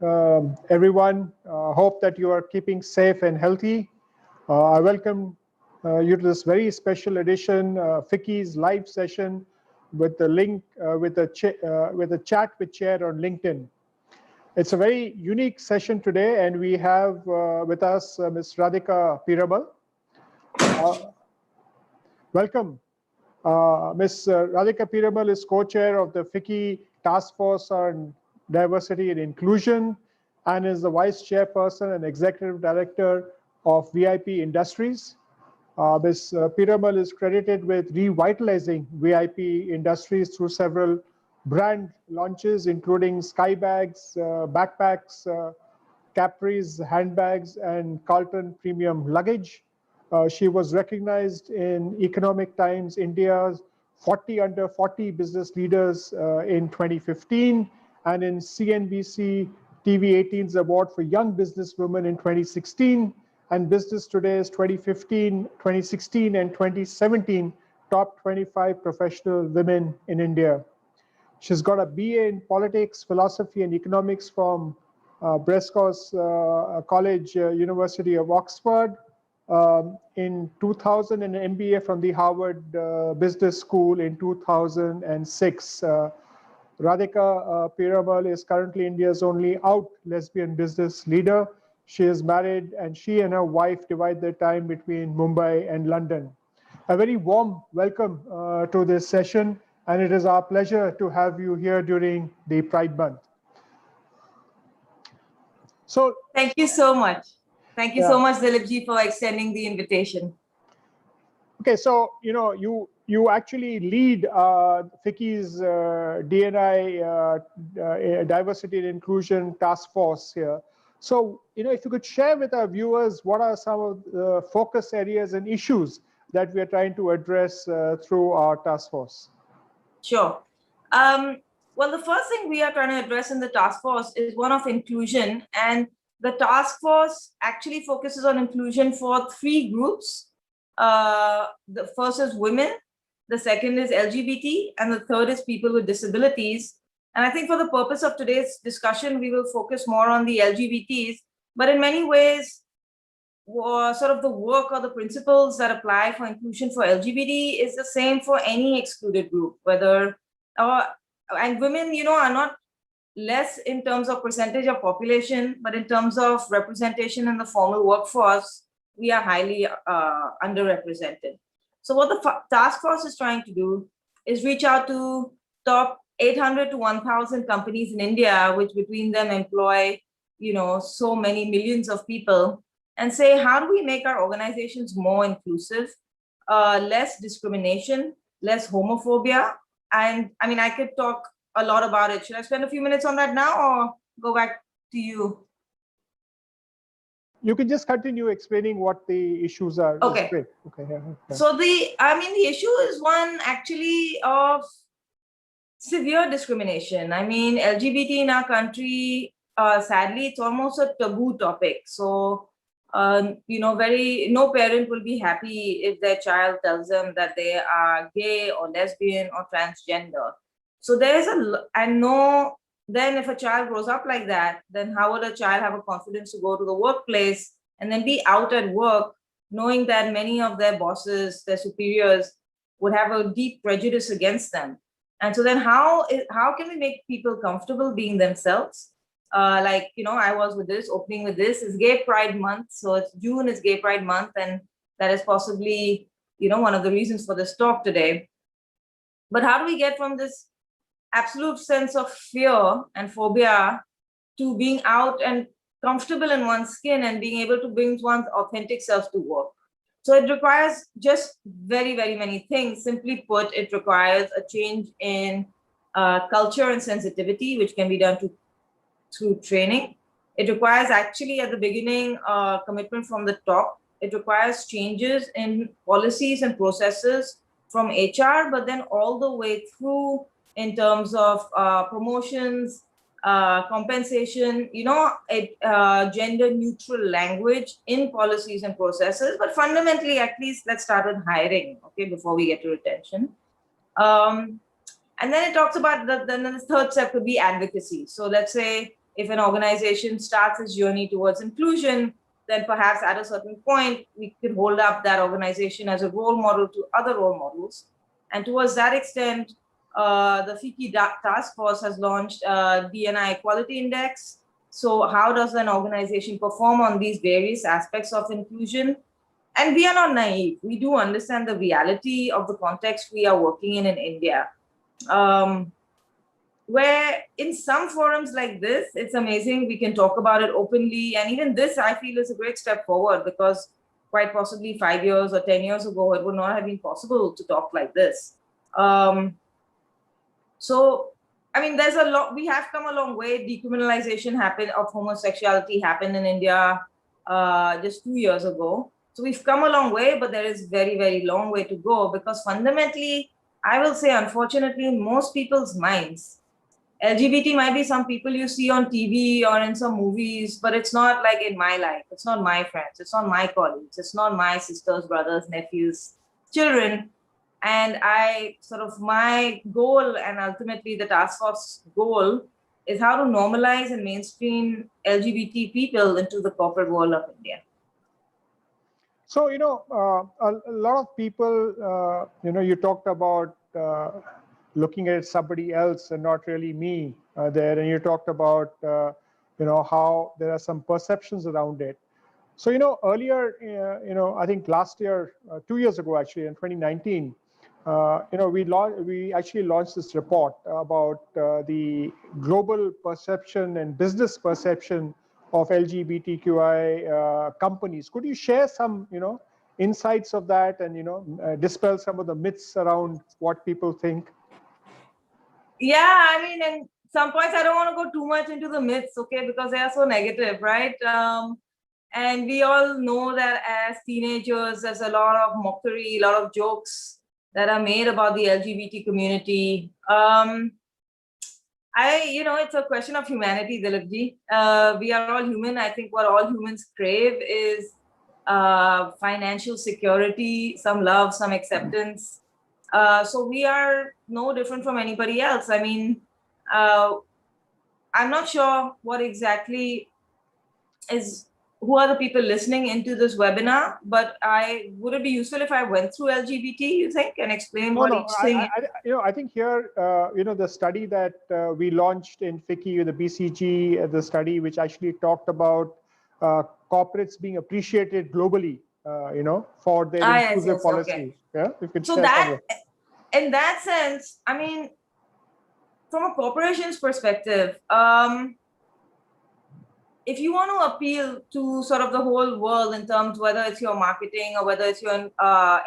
everyone. Hope that you are keeping safe and healthy. I welcome you to this very special edition, FICCI's live session with the link with a chat with Chair on LinkedIn. It's a very unique session today, and we have with us Ms. Radhika Piramal. Welcome. Ms. Radhika Piramal is co-chair of the FICCI Task Force on Diversity and Inclusion and is the vice chairperson and executive director of VIP Industries. Ms. Piramal is credited with revitalizing VIP Industries through several brand launches, including Skybags, backpacks, Capri's handbags, and Carlton premium luggage. She was recognized in Economic Times India's 40 under 40 business leaders in 2015 and in CNBC TV 18's award for young businesswomen in 2016 and Business Today's 2015, 2016 and 2017 top 25 professional women in India. She's got a BA in politics, philosophy and economics from Brescos College, University of Oxford. In 2000, an MBA from the Harvard Business School in 2006. Radhika Piramal is currently India's only out lesbian business leader. She is married and she and her wife divide their time between Mumbai and London. A very warm welcome to this session, and it is our pleasure to have you here during the Pride Month. So, thank you so much. Thank you so much, Dilipji, for extending the invitation. Okay, so you actually lead FICCI's D&I Diversity and Inclusion Task Force here. So, if you could share with our viewers what are some of the focus areas and issues that we are trying to address through our task force. Sure. Well, the first thing we are trying to address in the task force is one of inclusion, and the task force actually focuses on inclusion for three groups. The first is women, the second is LGBT, and the third is people with disabilities. And I think for the purpose of today's discussion, we will focus more on the LGBTs, but in many ways, sort of the work or the principles that apply for inclusion for LGBT is the same for any excluded group, whether, and women, are not less in terms of percentage of population, but in terms of representation in the formal workforce, we are highly underrepresented. So what the task force is trying to do is reach out to top 800 to 1,000 companies in India, which between them employ, so many millions of people, and say, how do we make our organizations more inclusive, less discrimination, less homophobia? And I mean, I could talk a lot about it. Should I spend a few minutes on that now or go back to you? You can just continue explaining what the issues are. Okay. Great. Okay. Yeah. So the issue is one actually of severe discrimination. I mean, LGBT in our country, sadly, it's almost a taboo topic. So, no parent will be happy if their child tells them that they are gay or lesbian or transgender. So then if a child grows up like that, then how would a child have a confidence to go to the workplace and then be out at work, knowing that many of their bosses, their superiors, would have a deep prejudice against them? And so then how can we make people comfortable being themselves? I was with this, opening with this, is Gay Pride Month. So June is Gay Pride Month, and that is possibly, one of the reasons for this talk today. But how do we get from this absolute sense of fear and phobia to being out and comfortable in one's skin and being able to bring one's authentic self to work? So it requires just very, very many things. Simply put, it requires a change in culture and sensitivity, which can be done through training. It requires actually at the beginning commitment from the top. It requires changes in policies and processes from HR, but then all the way through in terms of promotions, compensation, gender neutral language in policies and processes. But fundamentally, at least let's start with hiring, okay, before we get to retention. And then it talks about then the third step could be advocacy. So let's say if an organization starts its journey towards inclusion, then perhaps at a certain point, we could hold up that organization as a role model to other role models. And towards that extent, the FICCI task force has launched a D&I Equality Index. So how does an organization perform on these various aspects of inclusion? And we are not naive. We do understand the reality of the context we are working in India. Where in some forums like this, it's amazing, we can talk about it openly. And even this, I feel, is a great step forward, because quite possibly 5 years or 10 years ago, it would not have been possible to talk like this. So, I mean, there's a lot, we have come a long way. Decriminalization of homosexuality happened in India just 2 years ago. So we've come a long way, but there is very, very long way to go, because fundamentally, I will say, unfortunately, in most people's minds, LGBT might be some people you see on TV or in some movies, but it's not like in my life. It's not my friends. It's not my colleagues. It's not my sisters, brothers, nephews, children. And my goal, and ultimately the task force goal, is how to normalize and mainstream LGBT people into the corporate world of India. So, a lot of people, you talked about looking at somebody else and not really me there. And you talked about, how there are some perceptions around it. So, earlier, I think last year, 2 years ago, actually, in 2019, we actually launched this report about the global perception and business perception of LGBTQI companies. Could you share some, insights of that and, dispel some of the myths around what people think? Yeah, I mean, in some points, I don't want to go too much into the myths, okay, because they are so negative, right? And we all know that as teenagers, there's a lot of mockery, a lot of jokes that are made about the LGBT community. It's a question of humanity, Dilipji. We are all human. I think what all humans crave is financial security, some love, some acceptance. So we are no different from anybody else. I mean, I'm not sure what exactly who are the people listening into this webinar, but would it be useful if I went through LGBT, you think, and explain each thing? I think here, the study that we launched in FICCI, the BCG, the study which actually talked about corporates being appreciated globally, for their inclusive policy. Okay. Yeah, you could so share that, in that sense, I mean, from a corporation's perspective, if you want to appeal to sort of the whole world in terms whether it's your marketing or whether it's your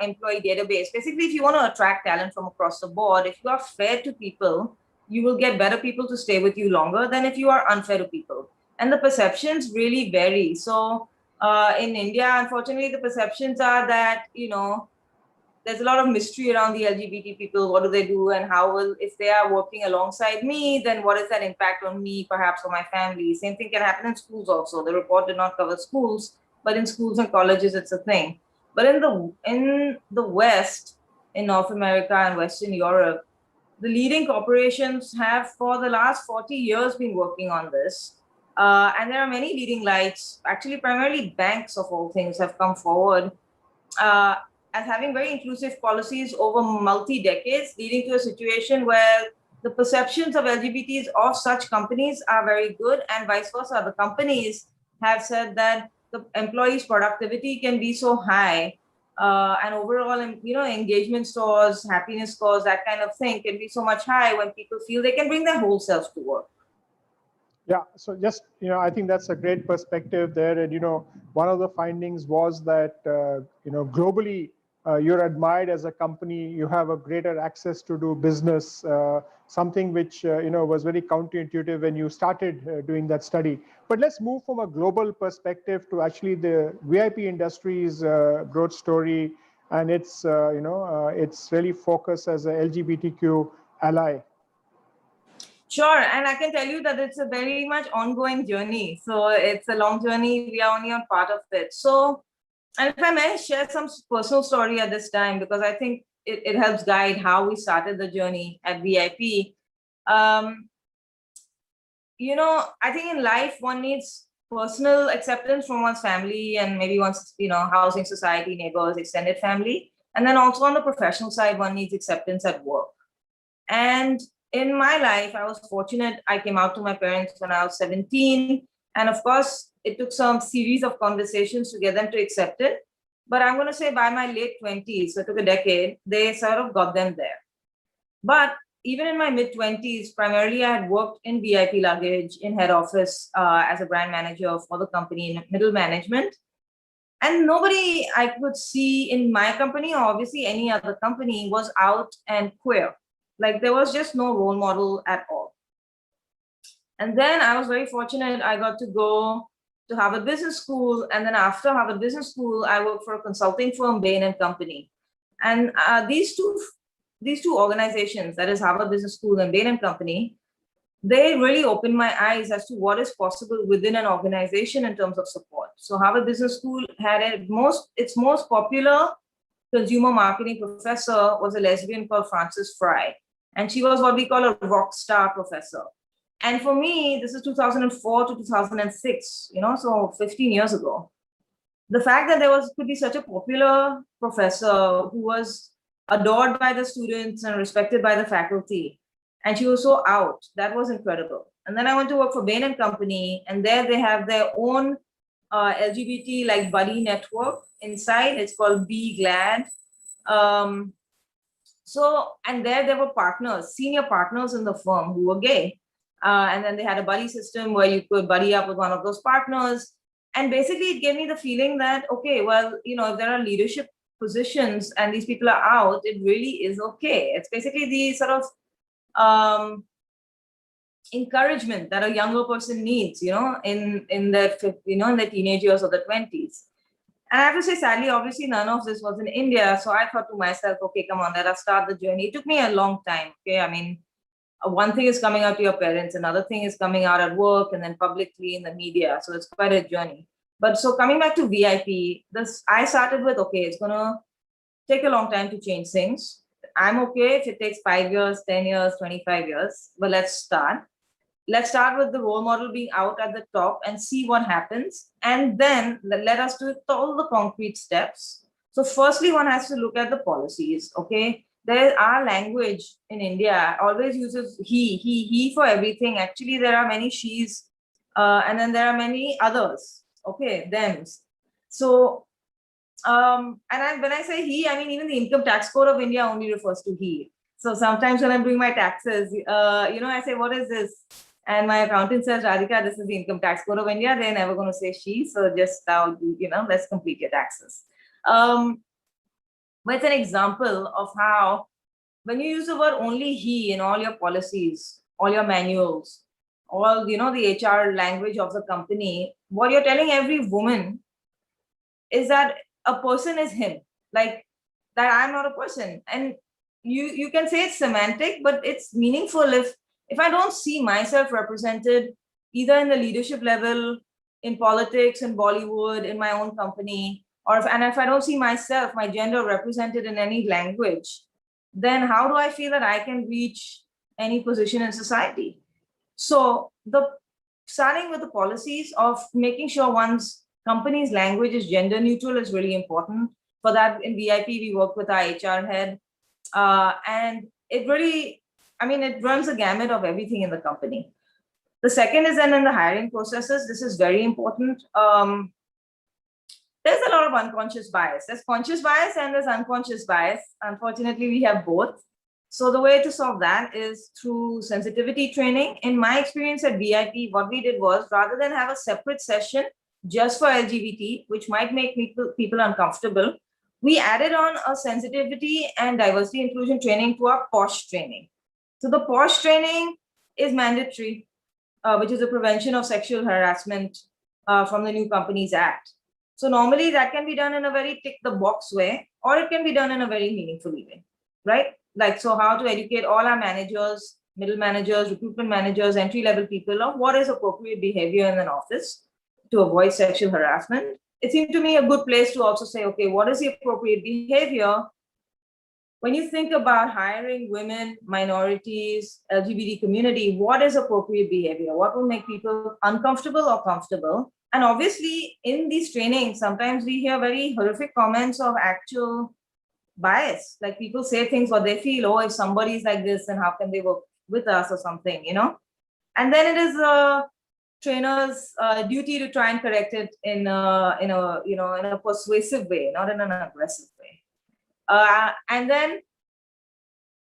employee database, basically, if you want to attract talent from across the board, if you are fair to people, you will get better people to stay with you longer than if you are unfair to people. And the perceptions really vary. So in India, unfortunately, the perceptions are that, there's a lot of mystery around the LGBT people. What do they do, and if they are working alongside me, then what is that impact on me, perhaps on my family? Same thing can happen in schools also. The report did not cover schools, but in schools and colleges, it's a thing. But in the West, in North America and Western Europe, the leading corporations have for the last 40 years been working on this. And there are many leading lights, actually primarily banks of all things, have come forward as having very inclusive policies over multi-decades, leading to a situation where the perceptions of LGBTs of such companies are very good, and vice versa. The companies have said that the employees' productivity can be so high, and overall, engagement scores, happiness scores, that kind of thing can be so much high when people feel they can bring their whole selves to work. Yeah, so just, I think that's a great perspective there. And, one of the findings was that, globally, you're admired as a company, you have a greater access to do business, something which, was very counterintuitive when you started doing that study. But let's move from a global perspective to actually the VIP industry's growth story. And it's, it's really focused as a LGBTQ ally. Sure, and I can tell you that it's a very much ongoing journey. So it's a long journey. We are only on part of it. So, and if I may share some personal story at this time, because I think it helps guide how we started the journey at VIP. I think in life one needs personal acceptance from one's family and maybe one's, housing society, neighbors, extended family. And then also on the professional side, one needs acceptance at work. And in my life, I was fortunate. I came out to my parents when I was 17. And of course, it took some series of conversations to get them to accept it. But I'm going to say by my late 20s, so it took a decade, they sort of got them there. But even in my mid 20s, primarily I had worked in VIP luggage, in head office as a brand manager for the company in middle management. And nobody I could see in my company, or obviously any other company, was out and queer. Like there was just no role model at all. And then I was very fortunate. I got to go to Harvard Business School. And then after Harvard Business School, I worked for a consulting firm, Bain and Company. And these two organizations, that is Harvard Business School and Bain and Company, they really opened my eyes as to what is possible within an organization in terms of support. So Harvard Business School had its most popular consumer marketing professor was a lesbian called Frances Fry. And she was what we call a rock star professor. And for me, this is 2004 to 2006, so 15 years ago. The fact that there could be such a popular professor who was adored by the students and respected by the faculty, and she was so out, that was incredible. And then I went to work for Bain and Company, and there they have their own LGBT like buddy network inside. It's called Be Glad. And there were partners, senior partners in the firm who were gay. And then they had a buddy system where you could buddy up with one of those partners. And basically it gave me the feeling that, okay, well, if there are leadership positions and these people are out, it really is okay. It's basically the sort of encouragement that a younger person needs, in their teenage years or the 20s. And I have to say, sadly, obviously, none of this was in India. So I thought to myself, okay, come on, let us start the journey. It took me a long time. Okay, I mean, one thing is coming out to your parents, another thing is coming out at work and then publicly in the media. So it's quite a journey. But so coming back to VIP, I started with, okay, it's going to take a long time to change things. I'm okay if it takes 5 years, 10 years, 25 years, but let's start. Let's start with the role model being out at the top and see what happens. And then let us do all the concrete steps. So firstly, one has to look at the policies, okay? Our language in India always uses he for everything. Actually, there are many she's, and then there are many others, okay, thems. So, when I say he, I mean, even the income tax code of India only refers to he. So sometimes when I'm doing my taxes, I say, what is this? And my accountant says, Radhika, this is the income tax code of India. They're never going to say she. So just now, let's complete your taxes. But it's an example of how when you use the word only he in all your policies, all your manuals, all, the HR language of the company, what you're telling every woman is that a person is him, like that I'm not a person. And you can say it's semantic, but it's meaningful if I don't see myself represented either in the leadership level, in politics, in Bollywood, in my own company, if I don't see myself, my gender represented in any language, then how do I feel that I can reach any position in society? So starting with the policies of making sure one's company's language is gender neutral is really important. For that, in VIP, we work with our HR head. And it really, it runs the gamut of everything in the company. The second is then in the hiring processes. This is very important. There's a lot of unconscious bias. There's conscious bias and there's unconscious bias. Unfortunately, we have both. So the way to solve that is through sensitivity training. In my experience at VIP, what we did was, rather than have a separate session just for LGBT, which might make people uncomfortable, we added on a sensitivity and diversity inclusion training to our POSH training. So the POSH training is mandatory, which is the Prevention of Sexual Harassment from the New Companies Act. So normally that can be done in a very tick the box way, or it can be done in a very meaningful way, right? Like, so how to educate all our managers, middle managers, recruitment managers, entry-level people of what is appropriate behavior in an office to avoid sexual harassment. It seemed to me a good place to also say, okay, what is the appropriate behavior when you think about hiring women, minorities, LGBT community, what is appropriate behavior? What will make people uncomfortable or comfortable? And obviously, in these trainings, sometimes we hear very horrific comments of actual bias. Like people say things what they feel, oh, if somebody's like this, then how can they work with us or something, you know? And then it is a trainer's duty to try and correct it in a persuasive way, not in an aggressive way. And then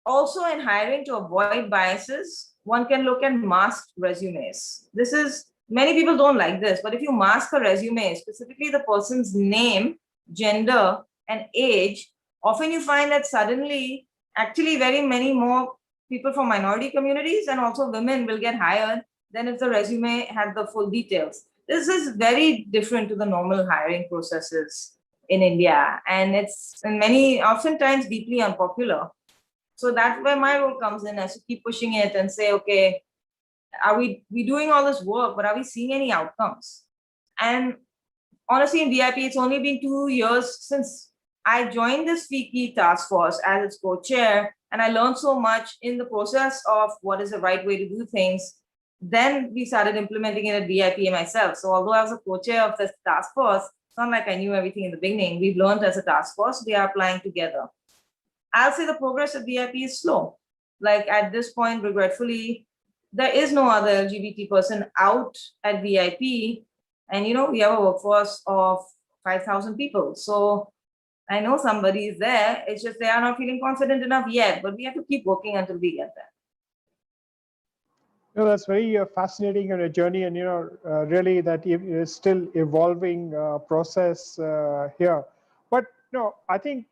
also in hiring to avoid biases, one can look at masked resumes. This is, many people don't like this, but if you mask a resume, specifically the person's name, gender, and age, often you find that suddenly, actually very many more people from minority communities and also women will get hired than if the resume had the full details. This is very different to the normal hiring processes in India, and it's in many, oftentimes deeply unpopular. So that's where my role comes in, as to keep pushing it and say, okay, are we doing all this work, but are we seeing any outcomes? And honestly, in VIP, it's only been 2 years since I joined this FICCI task force as its co-chair, and I learned so much in the process of what is the right way to do things. Then we started implementing it at VIP myself. So although I was a co-chair of this task force, it's not like I knew everything in the beginning. We've learned as a task force, we are applying together. I'll say the progress at VIP is slow. Like at this point, regretfully, there is no other LGBT person out at VIP. And you know, we have a workforce of 5,000 people. So I know somebody is there. It's just they are not feeling confident enough yet, but we have to keep working until we get there. No, that's very fascinating on a journey, and really that is still evolving process here. But no, I think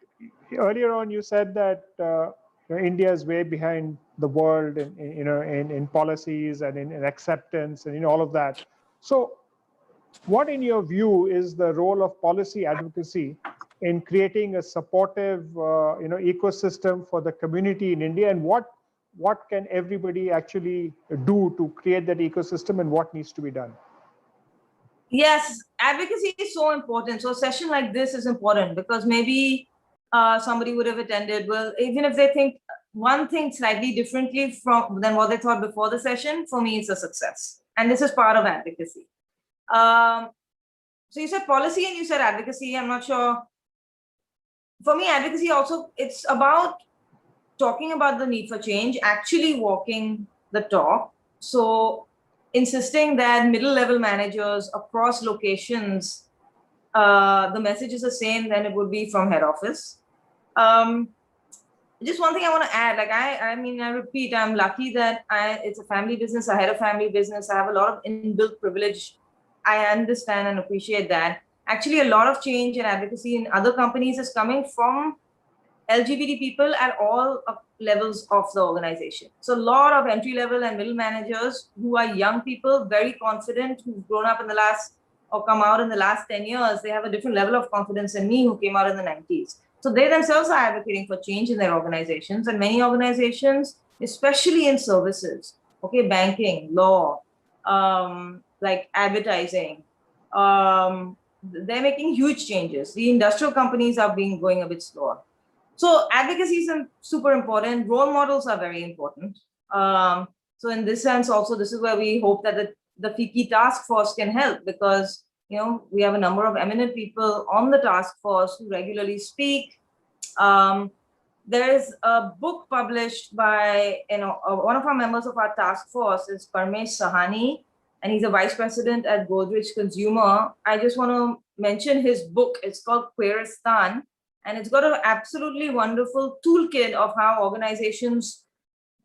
earlier on you said that India is way behind the world in policies and in acceptance and all of that. So, what in your view is the role of policy advocacy in creating a supportive ecosystem for the community in India, and what can everybody actually do to create that ecosystem, and what needs to be done? Yes, advocacy is so important. So a session like this is important because maybe somebody would have attended, well, even if they think one thing slightly differently than what they thought before the session, for me, it's a success. And this is part of advocacy. So you said policy and you said advocacy. I'm not sure. For me, advocacy also, it's about talking about the need for change, actually walking the talk. So insisting that middle level managers across locations, the message is the same than it would be from head office. Just one thing I want to add, like I repeat, I'm lucky that it's a family business. I had a family business. I have a lot of inbuilt privilege. I understand and appreciate that. Actually, a lot of change and advocacy in other companies is coming from LGBT people at all levels of the organization. So a lot of entry level and middle managers who are young people, very confident, who've grown up in the last or come out in the last 10 years, they have a different level of confidence than me who came out in the 90s. So they themselves are advocating for change in their organizations, and many organizations, especially in services, okay, banking, law, like advertising, they're making huge changes. The industrial companies are going a bit slower. So advocacy is super important. Role models are very important. So in this sense, also, this is where we hope that the FICCI task force can help, because we have a number of eminent people on the task force who regularly speak. There is a book published by one of our members of our task force is Parmesh Sahani, and he's a vice president at Godrej Consumer. I just want to mention his book. It's called Queeristan. And it's got an absolutely wonderful toolkit of how organizations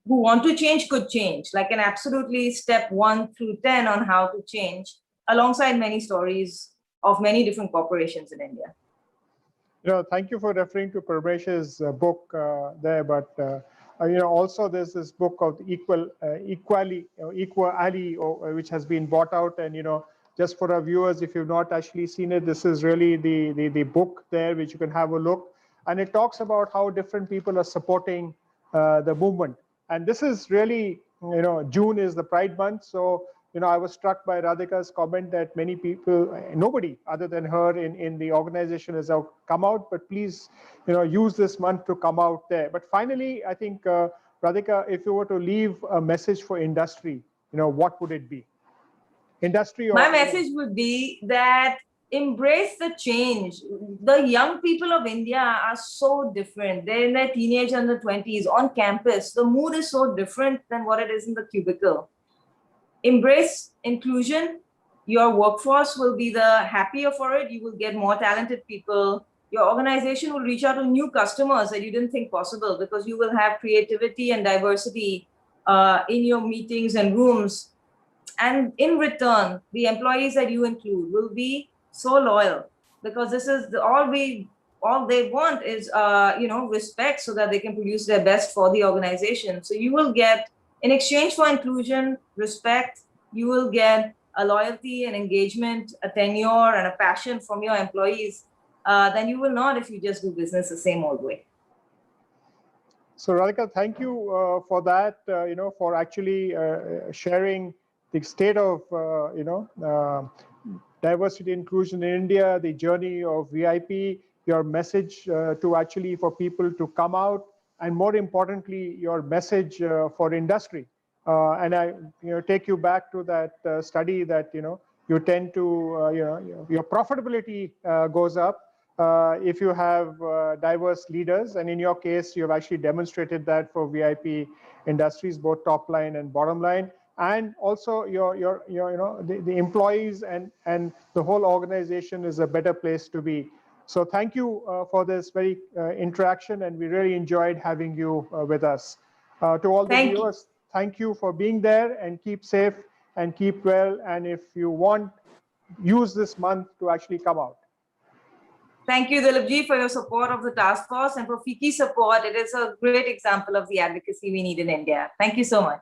who want to change could change, like an absolutely step 1 through 10 on how to change, alongside many stories of many different corporations in India. Thank you for referring to Parmesh's book there, but also there's this book called Equal Ali, which has been bought out, and just for our viewers, if you've not actually seen it, this is really the book there, which you can have a look. And it talks about how different people are supporting the movement. And this is really, June is the Pride month. So, I was struck by Radhika's comment that many people, nobody other than her in the organization has come out, but please, use this month to come out there. But finally, I think, Radhika, if you were to leave a message for industry, what would it be? Industry or— My message would be that embrace the change. The young people of India are so different. They're in their teenage and the 20s on campus. The mood is so different than what it is in the cubicle. Embrace inclusion. Your workforce will be the happier for it. You will get more talented people. Your organization will reach out to new customers that you didn't think possible, because you will have creativity and diversity in your meetings and rooms. And in return, the employees that you include will be so loyal, because this is all they want is respect, so that they can produce their best for the organization. So you will get, in exchange for inclusion, respect, you will get a loyalty and engagement, a tenure and a passion from your employees than you will not if you just do business the same old way. So Radhika, thank you for that, for actually sharing the state of, diversity inclusion in India, the journey of VIP, your message to actually for people to come out, and more importantly, your message for industry. And I, take you back to that study that, you tend to, your profitability goes up if you have diverse leaders. And in your case, you've actually demonstrated that for VIP industries, both top line and bottom line. And also the employees and the whole organization is a better place to be. So thank you for this very interaction, and we really enjoyed having you with us. To all the viewers, thank you for being there, and keep safe and keep well. And if you want, use this month to actually come out. Thank you, Dilipji, for your support of the task force, and for FICCI support. It is a great example of the advocacy we need in India. Thank you so much.